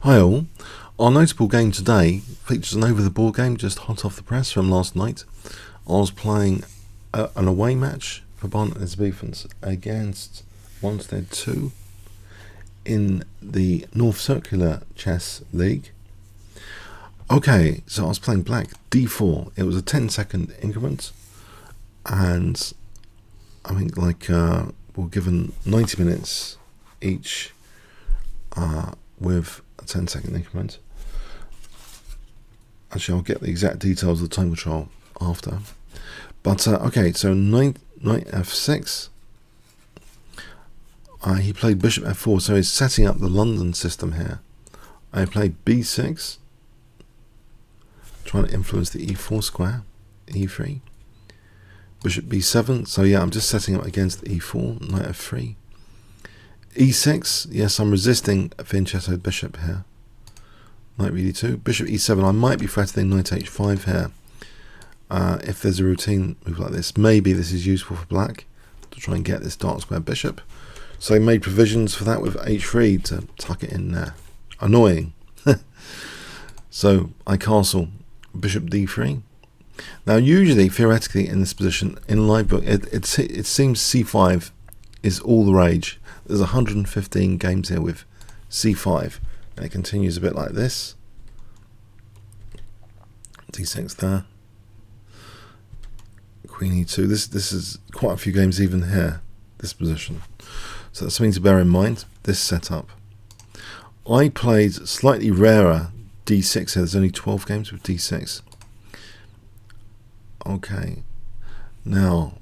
Hi all. Our notable game today features an over-the-board game just hot off the press from last night. I was playing an away match for Barnet Elizabethans against Wanstead 2 in the North Circular Chess League. Okay, so I was playing black d4. It was a 10-second increment, and I think we're given 90 minutes each with a 10-second increment. Actually, I'll get the exact details of the time control after. But okay, so knight f6. He played bishop f4, so he's setting up the London system here. I played b6, trying to influence the e4 square, e3. Bishop b7, so yeah, I'm just setting up against the e4, knight f3. e6, yes, I'm resisting a fianchettoed bishop here. Knight bd2, bishop e7, I might be threatening knight h5 here. If there's a routine move like this, maybe this is useful for black to try and get this dark square bishop. So I made provisions for that with h3 to tuck it in there. Annoying. So I castle bishop d3. Now usually, theoretically, in this position, in live book, it seems c5 is all the rage. There's 115 games here with c5, and it continues a bit like this. d6 there. Queen e2. This is quite a few games even here, this position. So that's something to bear in mind, this setup. I played slightly rarer d6 here. There's only 12 games with d6. Okay. Now,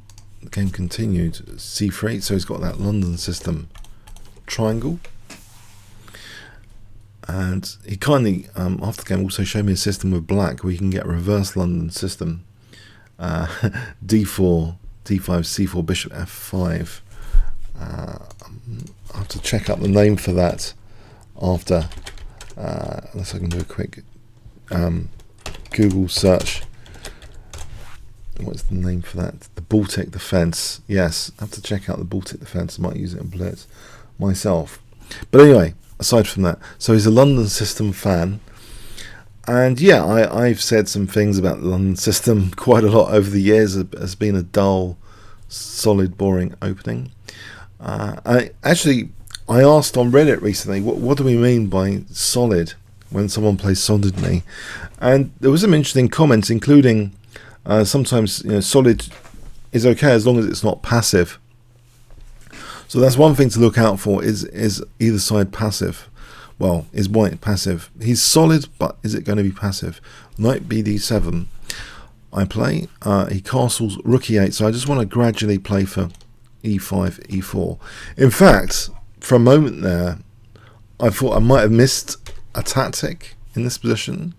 the game continued. c3, so he's got that London system triangle. And he kindly, after the game, also showed me a system with black where you can get a reverse London system. d4, d5, c4, bishop f5. I'll have to check up the name for that after, unless I can do a quick Google search. What's the name for that? The Baltic Defence. Yes, I have to check out the Baltic Defence. I might use it in Blitz myself. But anyway, aside from that, so he's a London system fan. And yeah, I've said some things about the London system quite a lot over the years. It has been a dull, solid, boring opening. I asked on Reddit recently, what do we mean by solid when someone plays solidly? And there was some interesting comments, including sometimes solid is okay as long as it's not passive. So that's one thing to look out for, is either side passive. Well, is white passive? He's solid, but is it going to be passive? Knight bd7. I play. He castles rook e8, so I just want to gradually play for e5, e4. In fact, for a moment there, I thought I might have missed a tactic in this position,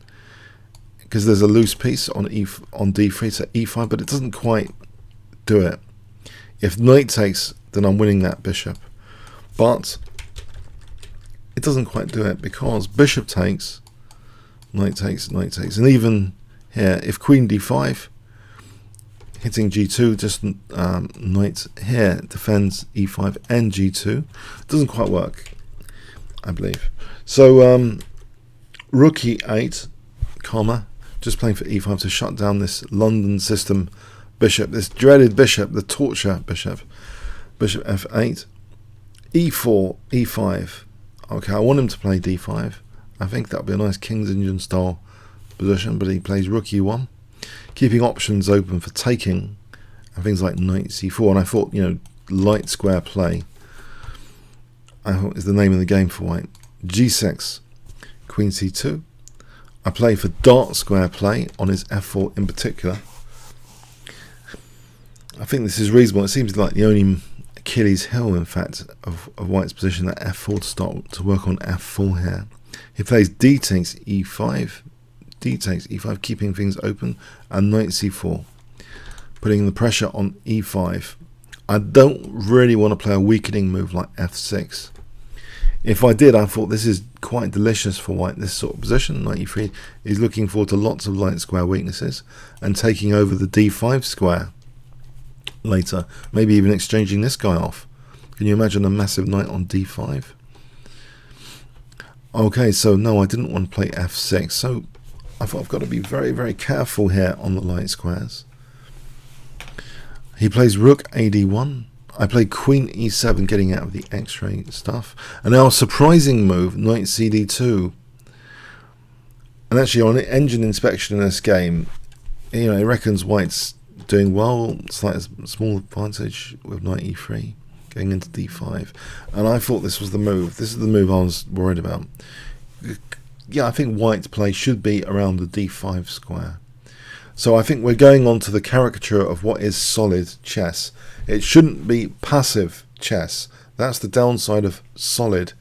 because there's a loose piece on d3 to e5, but it doesn't quite do it. If knight takes, then I'm winning that bishop, but it doesn't quite do it, because bishop takes, knight takes, and even here, if queen d5, hitting g2, just knight here defends e5 and g2. It doesn't quite work, I believe. So rook e8, comma, just playing for e5 to shut down this London system bishop, this dreaded bishop, the torture bishop. Bishop f8, e4, e5. Okay, I want him to play d5. I think that would be a nice King's Indian style position, but he plays rook e1, keeping options open for taking and things like knight c4. And I thought, light square play, I thought, is the name of the game for white. g6, queen c2. I play for dark square play on his f4 in particular. I think this is reasonable. It seems like the only Achilles heel, in fact, of white's position, at f4 to start to work on f4 here. He plays d takes e5, d takes e5, keeping things open, and knight c4, putting the pressure on e5. I don't really want to play a weakening move like f6. If I did, I thought this is quite delicious for white, this sort of position. Knight e3 is looking forward to lots of light square weaknesses and taking over the d5 square later, maybe even exchanging this guy off. Can you imagine a massive knight on d5? Okay, so no, I didn't want to play f6, so I thought I've got to be very, very careful here on the light squares. He plays rook ad1. I play queen e7, getting out of the x-ray stuff. And now a surprising move, knight cd2. And actually on engine inspection in this game, you know, it reckons white's doing well, slight small advantage with knight e3, going into d5. And I thought this was the move. This is the move I was worried about. Yeah, I think white's play should be around the d5 square. So I think we're going on to the caricature of what is solid chess. It shouldn't be passive chess. That's the downside of solid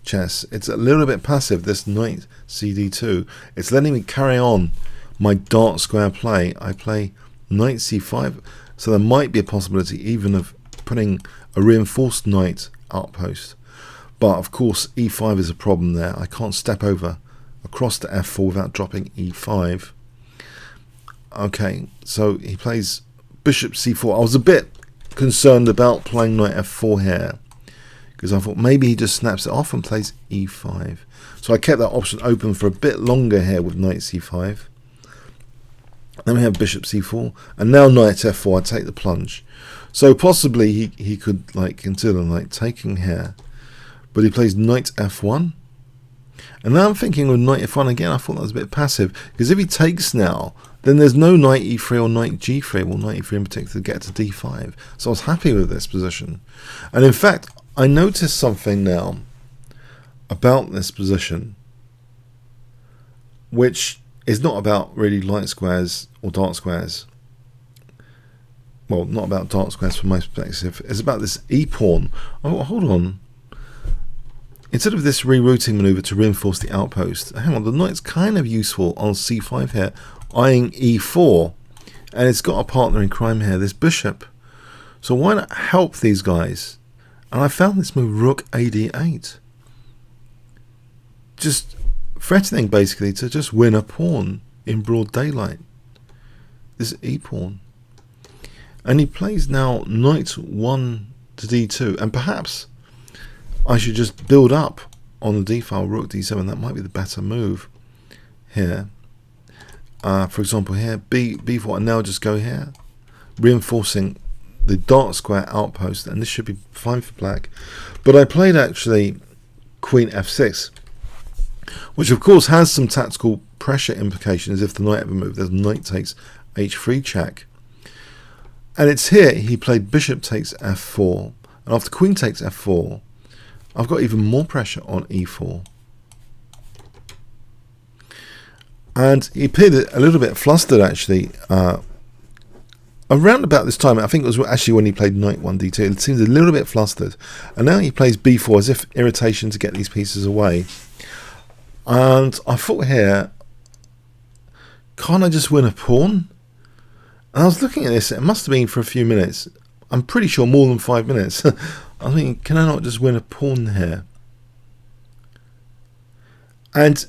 chess. It's a little bit passive, this knight cd2. It's letting me carry on my dark square play. I play knight c5, so there might be a possibility even of putting a reinforced knight outpost. But of course e5 is a problem there. I can't step over across to f4 without dropping e5. Okay, so he plays bishop c4. I was a bit concerned about playing knight f4 here, because I thought maybe he just snaps it off and plays e5. So I kept that option open for a bit longer here with knight c5. Then we have bishop c4, and now knight f4. I take the plunge. So possibly he could like consider like taking here, but he plays knight f1. And now I'm thinking with knight f1 again. I thought that was a bit passive, because if he takes now, then there's no knight e3 or knight g3, well knight e3 in particular, to get to d5. So I was happy with this position. And in fact, I noticed something now about this position, which is not about really light squares or dark squares. Well, not about dark squares from my perspective. It's about this e-pawn. Oh, hold on. Instead of this rerouting maneuver to reinforce the outpost, hang on, the knight's kind of useful on c5 here, eyeing e4, and it's got a partner in crime here, this bishop. So why not help these guys? And I found this move, rook ad8, just threatening basically to just win a pawn in broad daylight, this e-pawn. And he plays now knight 1 to d2, and perhaps I should just build up on the d-file, rook d7. That might be the better move here. For example, here b4, and now just go here, reinforcing the dark square outpost, and this should be fine for black. But I played actually queen f6, which of course has some tactical pressure implications if the knight ever moves. There's knight takes h3 check, and it's here he played bishop takes f4, and after queen takes f4, I've got even more pressure on e4. And he appeared a little bit flustered actually around about this time. I think it was actually when he played knight 1 d2. It seems a little bit flustered. And now he plays b4 as if irritation to get these pieces away. And I thought here, can't I just win a pawn? And I was looking at this, it must have been for a few minutes. I'm pretty sure more than 5 minutes. I was thinking, can I not just win a pawn here? And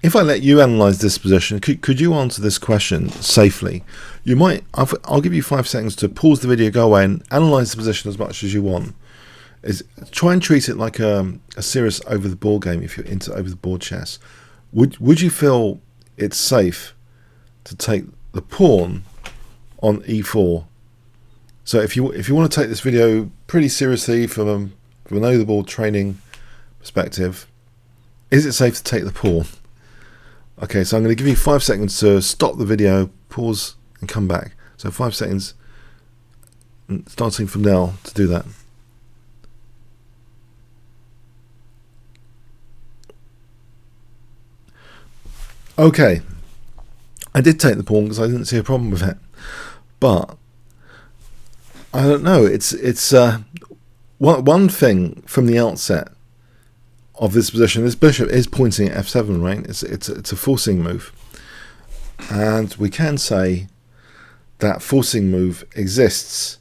if I let you analyze this position, could you answer this question safely? You might. I'll give you 5 seconds to pause the video, go away, and analyze the position as much as you want. Try and treat it like a serious over the board game if you're into over the board chess. Would you feel it's safe to take the pawn on e4? So if you want to take this video pretty seriously from an over the board training perspective, is it safe to take the pawn? Okay, so I'm going to give you 5 seconds to stop the video, pause, and come back. So 5 seconds, starting from now, to do that. Okay, I did take the pawn because I didn't see a problem with it, but I don't know. It's one thing from the outset of this position. This bishop is pointing at f7, right? It's a forcing move, and we can say that forcing move exists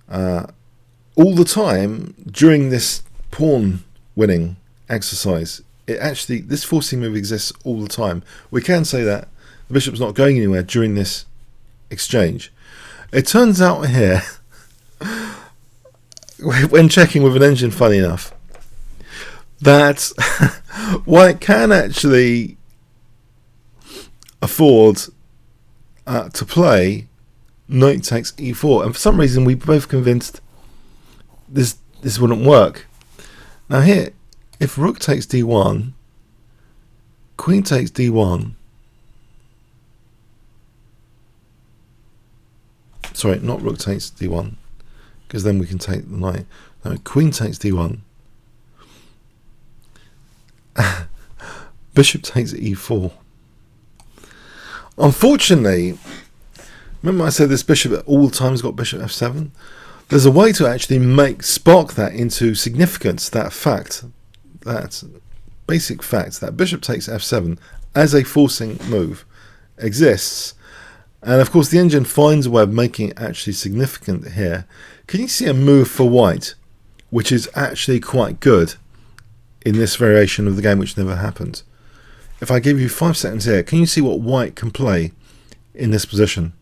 all the time during this pawn winning exercise. This forcing move exists all the time. We can say that the bishop's not going anywhere during this exchange. It turns out here, when checking with an engine, funny enough, that White can actually afford to play knight takes e4, and for some reason we both convinced this wouldn't work. Now here, if rook takes d1, queen takes d1, sorry, not rook takes d1, because then we can take the knight. No, queen takes d1, bishop takes e4. Unfortunately, remember I said this bishop at all times got bishop f7? There's a way to actually spark that into significance, that fact, that basic fact that bishop takes f7 as a forcing move exists. And of course the engine finds a way of making it actually significant here. Can you see a move for white which is actually quite good in this variation of the game, which never happened? If I give you 5 seconds here, can you see what white can play in this position?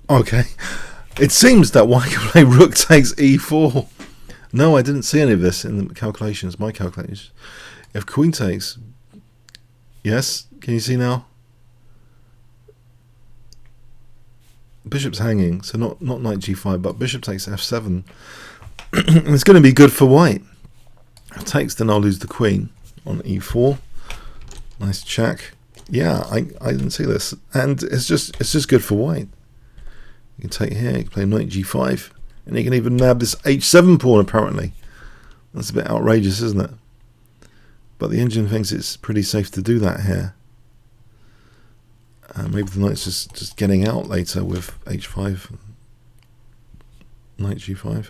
Okay, it seems that white can play rook takes e4. No, I didn't see any of this in the calculations, my calculations. If queen takes, yes, can you see now? Bishop's hanging, so not knight g5, but bishop takes f7. It's going to be good for white. If it takes, then I'll lose the queen on e4. Nice check. Yeah, I didn't see this, and it's just good for white. You can take here, you can play knight g5, and you can even nab this h7 pawn apparently. That's a bit outrageous, isn't it? But the engine thinks it's pretty safe to do that here. Maybe the knight's just getting out later with h5, knight g5.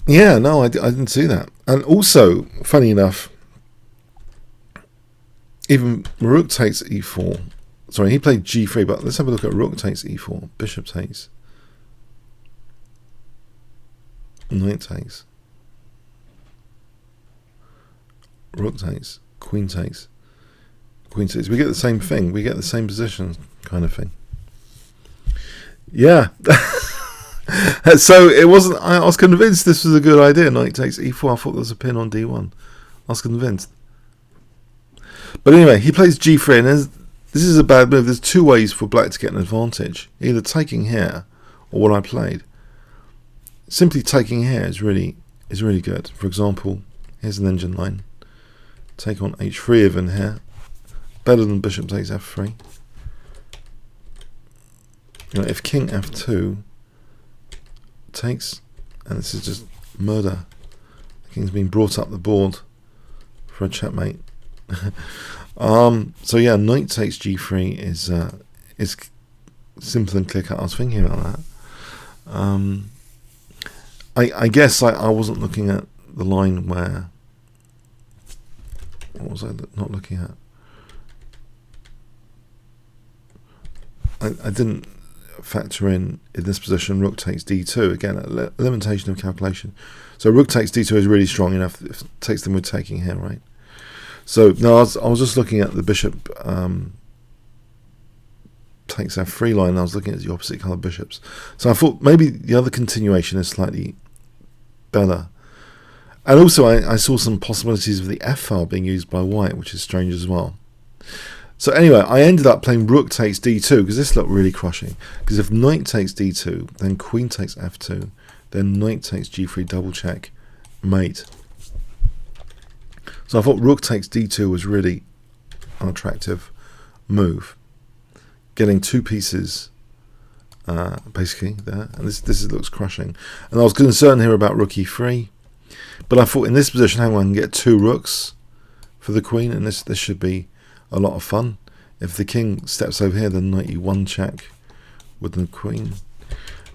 Yeah, no, I didn't see that. And also, funny enough, even rook takes e4. Sorry, he played g3, but let's have a look at rook takes e4, bishop takes, knight takes, rook takes, queen takes, queen takes. We get the same thing. We get the same position kind of thing. Yeah. So it wasn't. I was convinced this was a good idea. Knight takes e4. I thought there was a pin on d1. I was convinced. But anyway, he plays g3, and this is a bad move. There's two ways for black to get an advantage. Either taking here, or what I played. Simply taking here is really good. For example, here's an engine line. Take on h3 even here. Better than bishop takes f3. You know, if king f2 takes, and this is just murder. The king's been brought up the board for a checkmate. So yeah, knight takes g3 is simple and clear cut. I was thinking about that. I guess I wasn't looking at the line where. What was I not looking at? I didn't factor in this position rook takes d2. Again, a limitation of calculation. So rook takes d2 is really strong enough. If it takes them with taking here, right? So no, I was just looking at the bishop takes f3 line. I was looking at the opposite colour bishops. So I thought maybe the other continuation is slightly better. And also I saw some possibilities of the f file being used by white, which is strange as well. So anyway, I ended up playing rook takes d2 because this looked really crushing. Because if knight takes d2, then queen takes f2, then knight takes g3 double check, mate. So I thought rook takes d2 was really an attractive move. Getting two pieces basically there, and this looks crushing. And I was concerned here about rook e3, but I thought in this position, hang on, I can get two rooks for the queen, and this should be a lot of fun. If the king steps over here, then knight e1 check with the queen.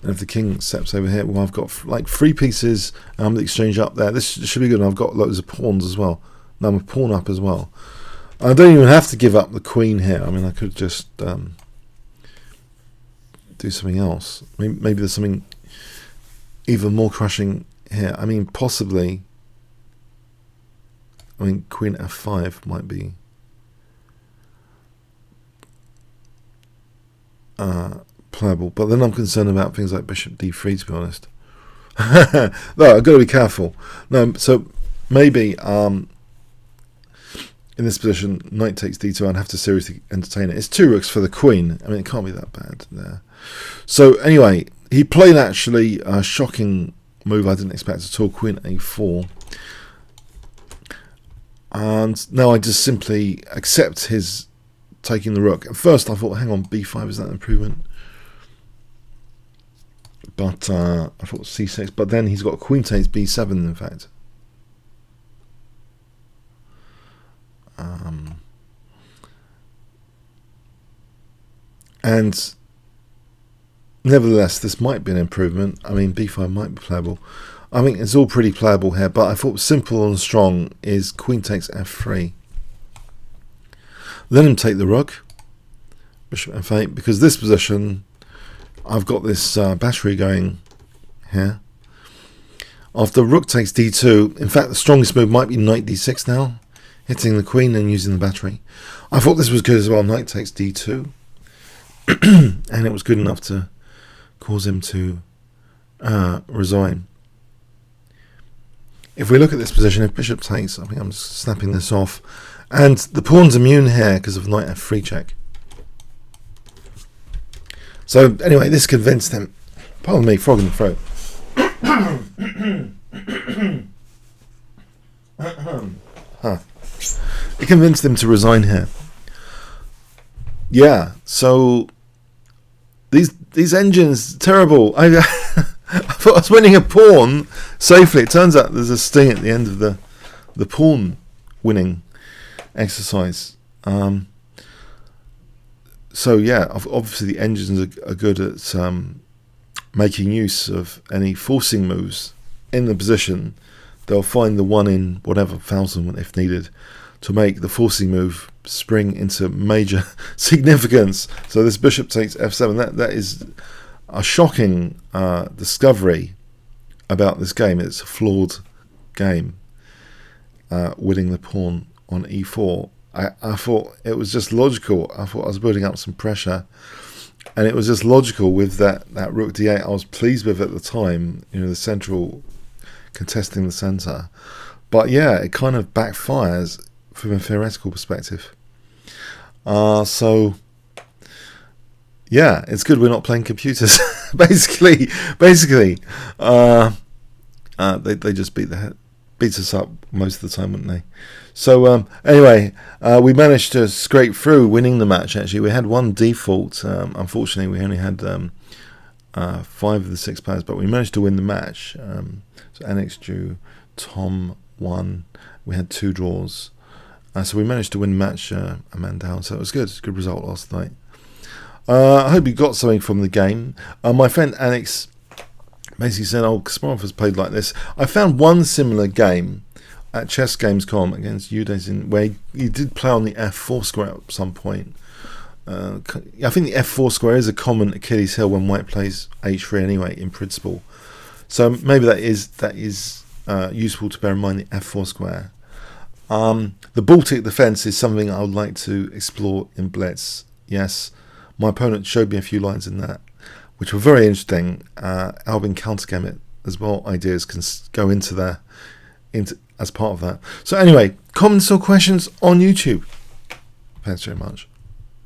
And if the king steps over here, well, I've got like 3 pieces, the exchange up there. This should be good, and I've got loads of pawns as well. Now I'm a pawn up as well. I don't even have to give up the queen here. I mean, I could just do something else. Maybe there's something even more crushing here. I mean, possibly. I mean, queen f5 might be. playable. But then I'm concerned about things like bishop d3, to be honest. No, I've got to be careful. No, so maybe in this position, knight takes d2, I'd have to seriously entertain it. It's 2 rooks for the queen. I mean, it can't be that bad there. So anyway, he played actually a shocking move I didn't expect at all, queen a4. And now I just simply accept his taking the rook. At first I thought, hang on, b5, is that an improvement? But I thought c6, but then he's got queen takes b7, in fact. And nevertheless, this might be an improvement. I mean, b5 might be playable. I mean, it's all pretty playable here, but I thought simple and strong is queen takes f3. Let him take the rook, bishop f8, because this position, I've got this battery going here. After rook takes d2, in fact, the strongest move might be knight d6 now, hitting the queen and using the battery. I thought this was good as well, knight takes d2, and it was good enough to cause him to resign. If we look at this position, if bishop takes, I think I'm just snapping this off, and the pawn's immune here because of knight f3 check. So anyway, this convinced him. Pardon me, frog in the throat. It convinced him to resign here. Yeah, so these engines, terrible. I thought I was winning a pawn safely. It turns out there's a sting at the end of the pawn winning exercise. So yeah, obviously the engines are good at making use of any forcing moves in the position. They'll find the one in whatever thousand if needed to make the forcing move spring into major significance. So this bishop takes f7. That is a shocking discovery about this game. It's a flawed game. Winning the pawn on e4. I thought it was just logical. I thought I was building up some pressure, and it was just logical with that rook d8. I was pleased with at the time, you know, the central contesting the center. But yeah, it kind of backfires from a theoretical perspective. So yeah, it's good we're not playing computers. basically, they just beat us up most of the time, wouldn't they? So anyway, we managed to scrape through, winning the match. Actually, we had one default. Unfortunately, we only had 5 of the 6 players, but we managed to win the match. So Annex drew, Tom won. We had 2 draws. So we managed to win the match, a man down. So it was good. It's a good result last night. I hope you got something from the game. My friend Annex basically said, "Oh, Kasparov has played like this." I found one similar game at chessgames.com against Udazin where he did play on the f4 square at some point. I think the f4 square is a common Achilles heel when white plays h3 anyway, in principle. So maybe that is useful to bear in mind, the f4 square. The Baltic defense is something I would like to explore in Blitz. Yes, my opponent showed me a few lines in that, which were very interesting. Albin countergame it as well. Ideas can go into as part of that. So anyway, comments or questions on YouTube. Thanks very much.